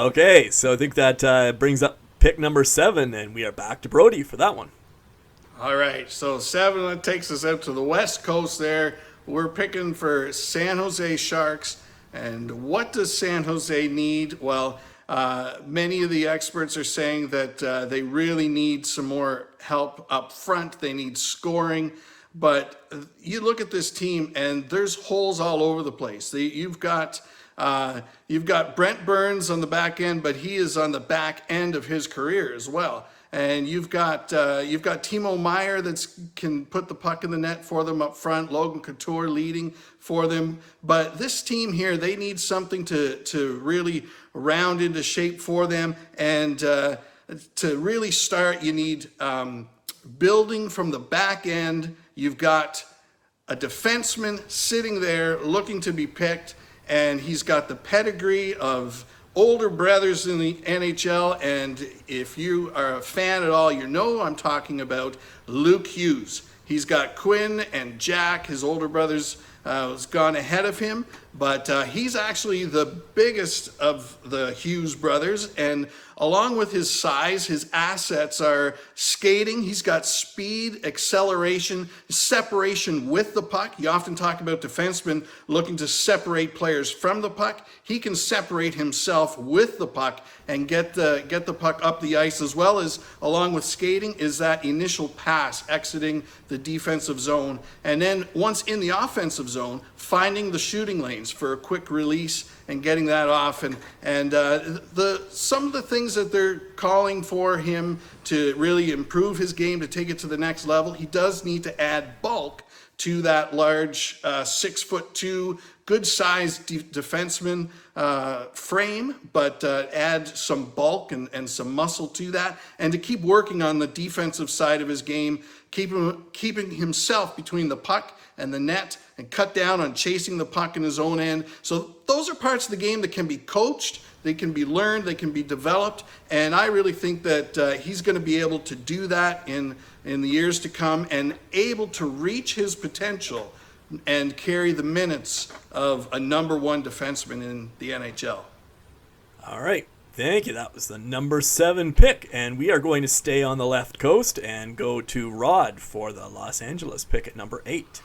Okay, so I think that brings up pick number 7, and we are back to Brodie for that one. All right, so 7, that takes us out to the West Coast there. We're picking for San Jose Sharks. And what does San Jose need? Well, many of the experts are saying that they really need some more help up front. They need scoring. But you look at this team, and there's holes all over the place. You've got Brent Burns on the back end, but he is on the back end of his career as well. And you've got Timo Meier that can put the puck in the net for them up front. Logan Couture leading for them. But this team here, they need something to really round into shape for them. And to really start, you need building from the back end. You've got a defenseman sitting there looking to be picked, and he's got the pedigree of older brothers in the NHL, and if you are a fan at all, you know I'm talking about Luke Hughes. He's got Quinn and Jack, his older brothers, has gone ahead of him, but he's actually the biggest of the Hughes brothers, and along with his size, his assets are skating. He's got speed, acceleration, separation with the puck. You often talk about defensemen looking to separate players from the puck. He can separate himself with the puck and get the puck up the ice, as well as, along with skating, is that initial pass exiting the defensive zone. And then once in the offensive zone, finding the shooting lanes for a quick release and getting that off. And some of the things that they're calling for him to really improve his game, to take it to the next level, he does need to add bulk to that large 6'2", good-sized defenseman frame, but add some bulk and some muscle to that, and to keep working on the defensive side of his game, keeping himself between the puck and the net, and cut down on chasing the puck in his own end. So those are parts of the game that can be coached, they can be learned, they can be developed, and I really think that he's going to be able to do that in the years to come, and able to reach his potential and carry the minutes of a number 1 defenseman in the NHL. All right. Thank you. That was the number 7 pick. And we are going to stay on the left coast and go to Rod for the Los Angeles pick at number 8.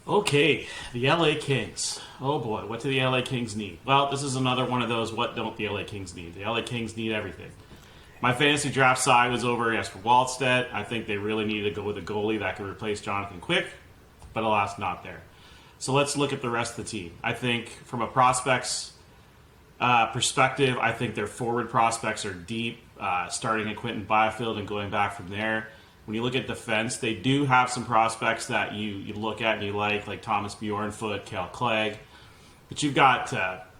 Okay, the LA Kings. Oh boy, what do the LA Kings need? Well, this is another one of those, what don't the LA Kings need? The LA Kings need everything. My fantasy draft side was over Jesper Wallstedt. I think they really needed to go with a goalie that could replace Jonathan Quick, but alas, not there. So let's look at the rest of the team. I think from a prospects perspective, I think their forward prospects are deep, starting at Quinton Byfield and going back from there. When you look at defense, they do have some prospects that you look at and you like Thomas Bjornfoot, Cal Clegg. But you've got,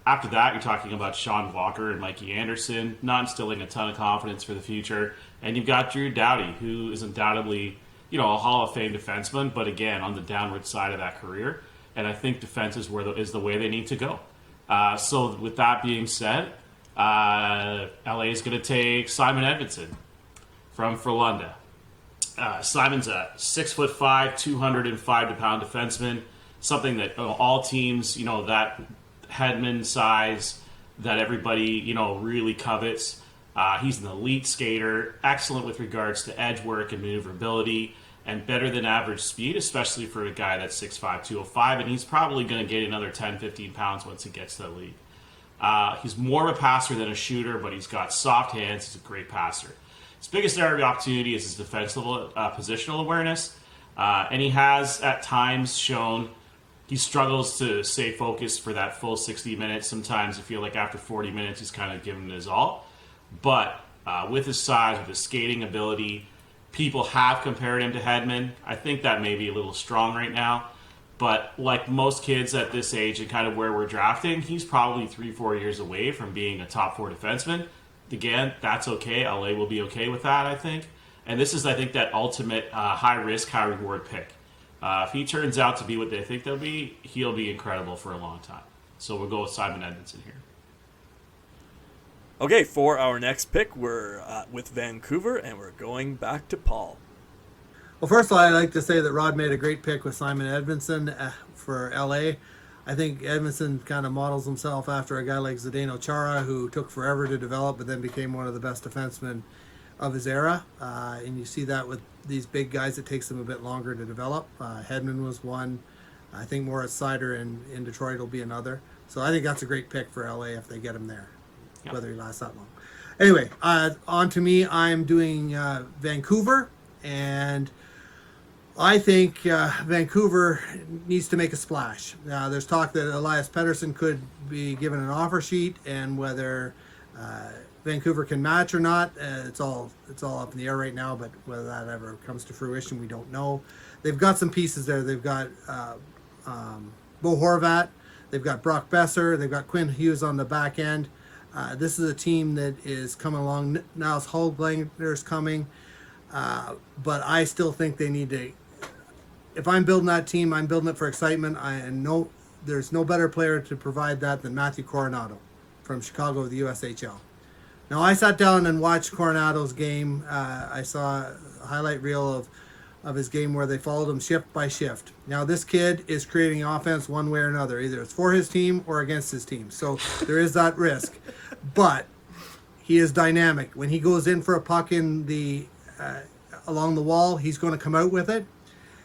after that, you're talking about Sean Walker and Mikey Anderson, not instilling a ton of confidence for the future. And you've got Drew Doughty, who is undoubtedly, a Hall of Fame defenseman, but again, on the downward side of that career. And I think defense is the way they need to go. So with that being said, LA is going to take Simon Edvindsson from Frölunda. Simon's a 6'5", 205-pound defenseman, something that all teams, that Hedman size that everybody, really covets. He's an elite skater, excellent with regards to edge work and maneuverability, and better than average speed, especially for a guy that's 6'5", 205, and he's probably going to gain another 10, 15 pounds once he gets to the league. He's more of a passer than a shooter, but he's got soft hands. He's a great passer. His biggest area of opportunity is his defensive positional awareness, and he has at times shown he struggles to stay focused for that full 60 minutes. Sometimes you feel like after 40 minutes he's kind of given it his all. But with his size, with his skating ability, people have compared him to Hedman. I think that may be a little strong right now. But like most kids at this age and kind of where we're drafting, he's probably 3-4 years away from being a top 4 defenseman. Again, that's okay. LA will be okay with that, I think. And this is, I think, that ultimate high-risk, high-reward pick. If he turns out to be what they think they'll be, he'll be incredible for a long time. So we'll go with Simon Edvindsson here. Okay, for our next pick, we're with Vancouver, and we're going back to Paul. Well, first of all, I'd like to say that Rod made a great pick with Simon Edvindsson for LA. I think Edvindsson kind of models himself after a guy like Zdeno Chara, who took forever to develop, but then became one of the best defensemen of his era. And you see that with these big guys, it takes them a bit longer to develop. Hedman was one. I think Moritz Seider in Detroit will be another. So I think that's a great pick for LA if they get him there, whether he lasts that long. Anyway, on to me. I'm doing Vancouver, and I think Vancouver needs to make a splash. There's talk that Elias Pettersson could be given an offer sheet, and whether Vancouver can match or not, it's all up in the air right now. But whether that ever comes to fruition, we don't know. They've got some pieces there. They've got Bo Horvat. They've got Brock Besser. They've got Quinn Hughes on the back end. This is a team that is coming along. Niles Höglander's coming. But I still think they need to. If I'm building that team, I'm building it for excitement. There's no better player to provide that than Matthew Coronato from Chicago of the USHL. Now, I sat down and watched Coronato's game. I saw a highlight reel of his game where they followed him shift by shift. Now, this kid is creating offense one way or another. Either it's for his team or against his team. So there is that risk. But he is dynamic. When he goes in for a puck in the along the wall, he's going to come out with it.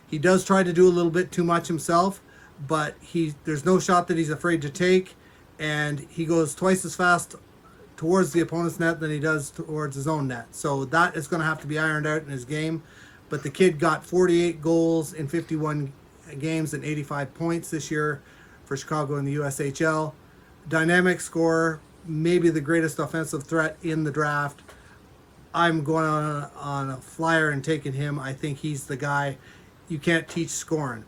He does try to do a little bit too much himself, but there's no shot that he's afraid to take, and he goes twice as fast towards the opponent's net than he does towards his own net. So that is going to have to be ironed out in his game. But the kid got 48 goals in 51 games and 85 points this year for Chicago in the USHL. Dynamic scorer, maybe the greatest offensive threat in the draft. I'm going on a flyer and taking him. I think he's the guy. You can't teach scoring.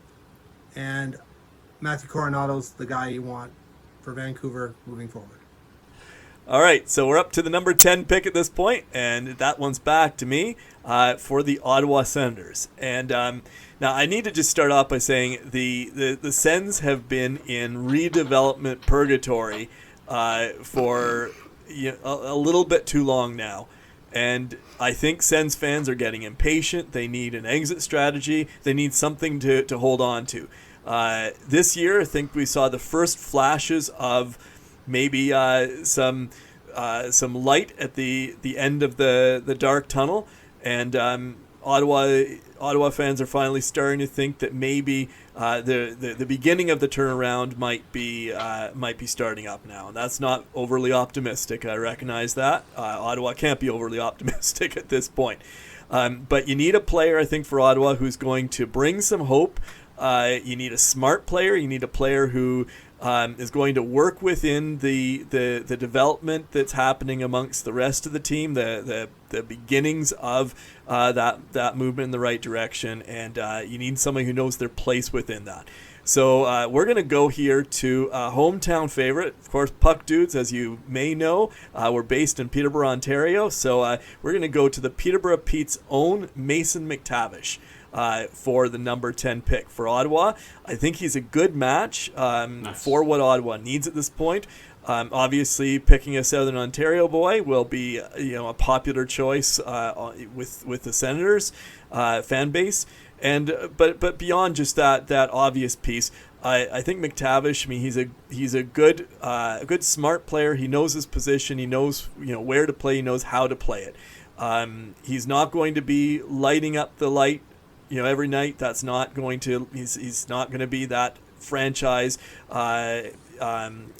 And Matthew Coronato's the guy you want for Vancouver moving forward. All right, so we're up to the number 10 pick at this point, and that one's back to me for the Ottawa Senators. And now I need to just start off by saying the Sens have been in redevelopment purgatory for a little bit too long now. And I think Sens fans are getting impatient. They need an exit strategy. They need something to hold on to. This year, I think we saw the first flashes of maybe some light at the end of the dark tunnel. And Ottawa fans are finally starting to think that maybe the beginning of the turnaround might be starting up now, and that's not overly optimistic. I recognize that Ottawa can't be overly optimistic at this point, but you need a player, I think, for Ottawa who's going to bring some hope. You need a smart player. You need a player who is going to work within the development that's happening amongst the rest of the team, the beginnings of that movement in the right direction, and you need someone who knows their place within that. So we're going to go here to a hometown favorite. Of course, Puck Dudes, as you may know, we're based in Peterborough, Ontario. So we're going to go to the Peterborough Pete's own Mason McTavish for the number 10 pick for Ottawa. I think he's a good match for what Ottawa needs at this point. Obviously, picking a Southern Ontario boy will be a popular choice with the Senators fan base. And but beyond just that obvious piece, I think McTavish. I mean, he's a good smart player. He knows his position. He knows where to play. He knows how to play it. He's not going to be lighting up the light every night. That's not going to. He's not going to be that franchise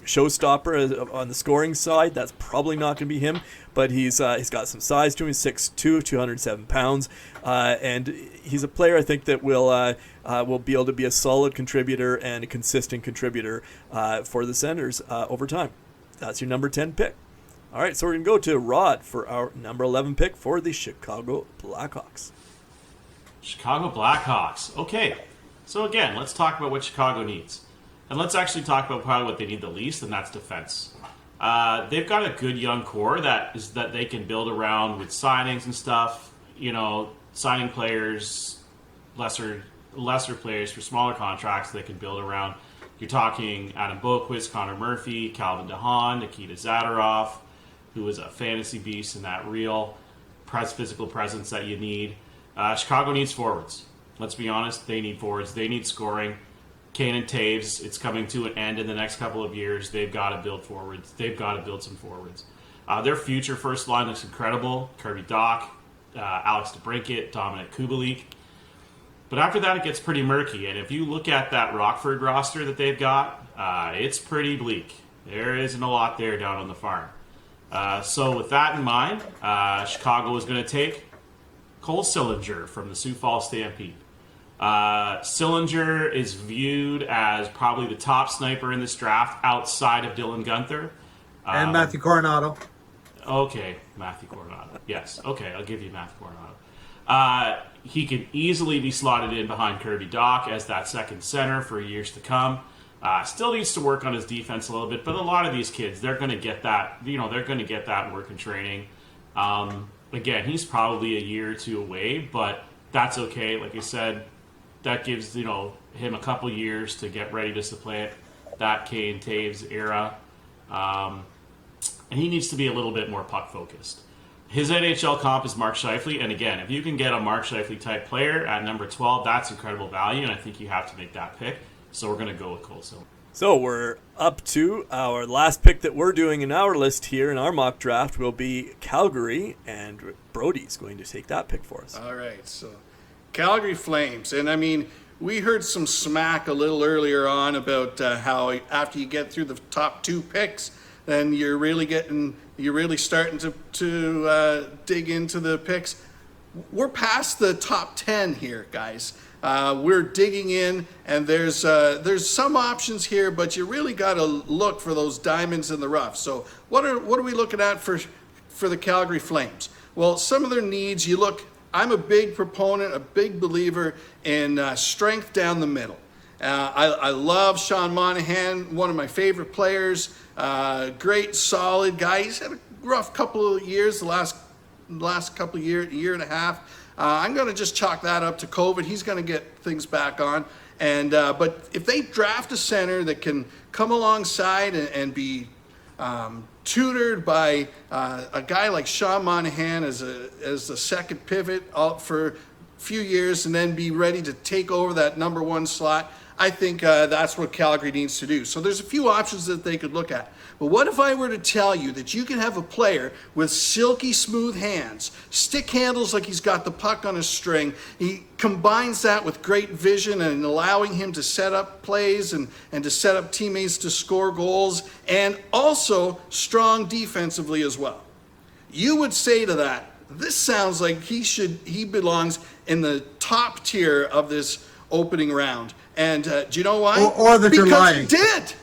showstopper on the scoring side. That's probably not going to be him. But he's got some size to him. He's 6'2", 207 pounds, and he's a player I think that will be able to be a solid contributor and a consistent contributor for the Senators over time. That's your number 10 pick. All right, so we're going to go to Rod for our number 11 pick for the Chicago Blackhawks. Chicago Blackhawks. Okay, so again, let's talk about what Chicago needs. And let's actually talk about probably what they need the least, and that's defense. They've got a good young core that they can build around with signings and stuff. Signing players, lesser players for smaller contracts they can build around. You're talking Adam Boquist, Connor Murphy, Calvin DeHaan, Nikita Zadorov, who is a fantasy beast and that real physical presence that you need. Chicago needs forwards. Let's be honest, they need forwards. They need scoring. Kane and Taves, it's coming to an end in the next couple of years. They've got to build forwards. They've got to build some forwards. Their future first line looks incredible. Kirby Dach, Alex DeBrincat, Dominic Kubalik. But after that, it gets pretty murky. And if you look at that Rockford roster that they've got, it's pretty bleak. There isn't a lot there down on the farm. So with that in mind, Chicago is going to take Cole Sillinger from the Sioux Falls Stampede. Sillinger is viewed as probably the top sniper in this draft outside of Dylan Guenther. And Matthew Coronato. Okay, Matthew Coronato. Yes, okay, I'll give you Matthew Coronato. He could easily be slotted in behind Kirby Dach as that second center for years to come. Still needs to work on his defense a little bit, but a lot of these kids, they're going to get that. They're going to get that work and training. Again, he's probably a year or two away, but that's okay. Like I said, that gives him a couple years to get ready to supplant that Kane Taves era. And he needs to be a little bit more puck focused. His NHL comp is Mark Scheifele, and again, if you can get a Mark Scheifele type player at number 12, that's incredible value, and I think you have to make that pick. So we're going to go with Cole Sillinger. So we're up to our last pick that we're doing in our list here in our mock draft will be Calgary, and Brodie's going to take that pick for us. All right, so Calgary Flames, and I mean, we heard some smack a little earlier on about how after you get through the top 2 picks, then you're really starting to dig into the picks. We're past the top 10 here, guys. We're digging in, and there's some options here, but you really got to look for those diamonds in the rough. So what are we looking at for the Calgary Flames? Well, some of their needs, I'm a big proponent, a big believer in strength down the middle. I love Sean Monahan, one of my favorite players. Great, solid guy. He's had a rough couple of years, the last couple of year and a half. I'm going to just chalk that up to COVID. He's going to get things back on. But if they draft a center that can come alongside and be tutored by a guy like Sean Monahan as a second pivot out for a few years and then be ready to take over that number 1 slot, I think that's what Calgary needs to do. So there's a few options that they could look at. But what if I were to tell you that you can have a player with silky smooth hands, stick handles like he's got the puck on a string, he combines that with great vision and allowing him to set up plays and to set up teammates to score goals, and also strong defensively as well. You would say to that, this sounds like he belongs in the top tier of this opening round. And do you know why? Or that you're lying. Because he did.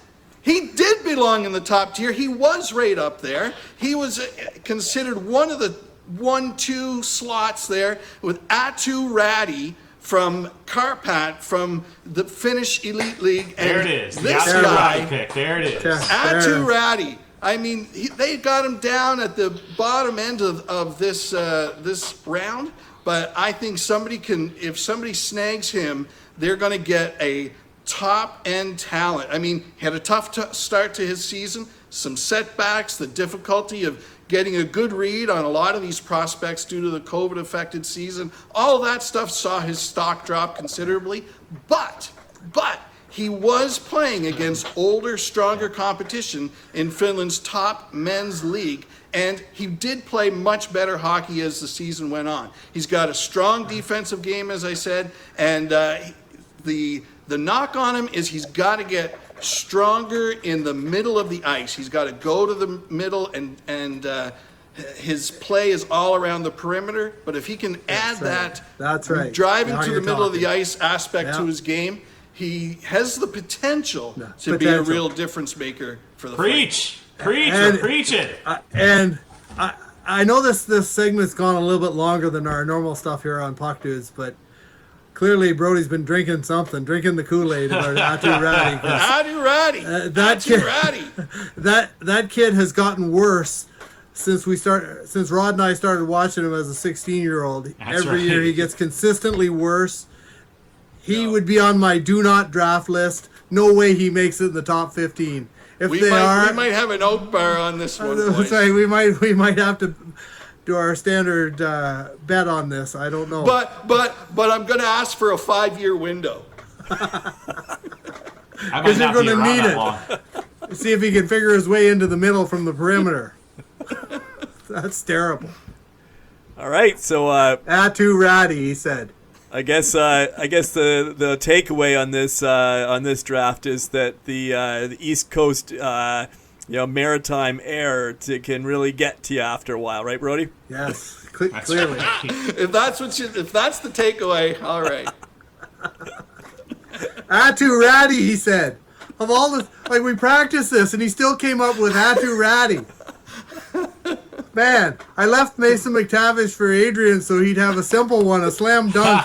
He did belong in the top tier. He was right up there. He was considered one of the 1-2 slots there with Aatu Raty from Karpat from the Finnish Elite League. And there it is. This the guy, pick. There it is. Aatu Raty. I mean, they got him down at the bottom end of this round. But I think if somebody snags him, they're going to get a top-end talent. I mean, he had a tough start to his season, some setbacks, the difficulty of getting a good read on a lot of these prospects due to the COVID-affected season. All that stuff saw his stock drop considerably. But he was playing against older, stronger competition in Finland's top men's league, and he did play much better hockey as the season went on. He's got a strong defensive game, as I said, and the knock on him is he's got to get stronger in the middle of the ice. He's got to go to the middle, and his play is all around the perimeter. But if he can add That's right. driving Now to the you're middle of the talking. ice aspect to his game, he has the potential to be a real difference maker for the Preach it. And I know this segment's gone a little bit longer than our normal stuff here on Puck Dudes, but clearly Brodie's been drinking the Kool-Aid about Aatu Raty. Aatu Raty. That kid has gotten worse since Rod and I started watching him as a 16-year-old. Every year he gets consistently worse. He would be on my do not draft list. No way he makes it in the top 15. We might have an oat bar on this one. Boys. Sorry, we might have to do our standard bet on this. I don't know. But I'm going to ask for a 5-year window. I might Because you're not be going to around need that it. long. See if he can figure his way into the middle from the perimeter. That's terrible. All right, so Aatu Raty, he said. I guess the takeaway on this draft is that the East Coast maritime air can really get to you after a while, right, Brodie? Yes, That's clearly. right. If that's the takeaway, all right. Aatu Raty, he said. Of all the we practiced this, and he still came up with Aatu Raty. Man, I left Mason McTavish for Adrian so he'd have a simple one, a slam dunk.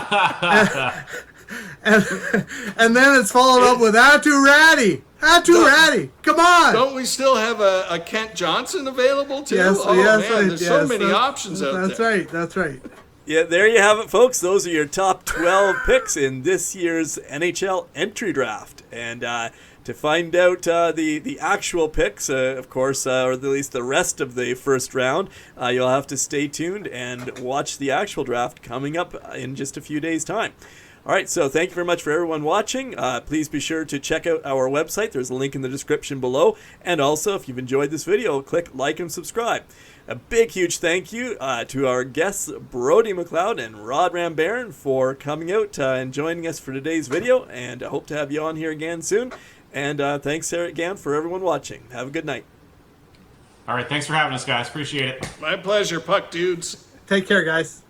and then it's followed up with Aatu Raty. Aatu Raty, come on! Don't we still have a Kent Johnson available too? Yes, oh yes, man, there's so many that's- options out That's there. right, that's right. Yeah, there you have it, folks. Those are your top 12 picks in this year's NHL Entry Draft. And to find out the actual picks, of course, or at least the rest of the first round, you'll have to stay tuned and watch the actual draft coming up in just a few days' time. All right, so thank you very much for everyone watching. Please be sure to check out our website. There's a link in the description below. And also, if you've enjoyed this video, click like and subscribe. A big, huge thank you to our guests, Brodie McLeod and Rod Rambaran, for coming out and joining us for today's video. And I hope to have you on here again soon. And thanks again for everyone watching. Have a good night. All right, thanks for having us, guys. Appreciate it. My pleasure, puck dudes. Take care, guys.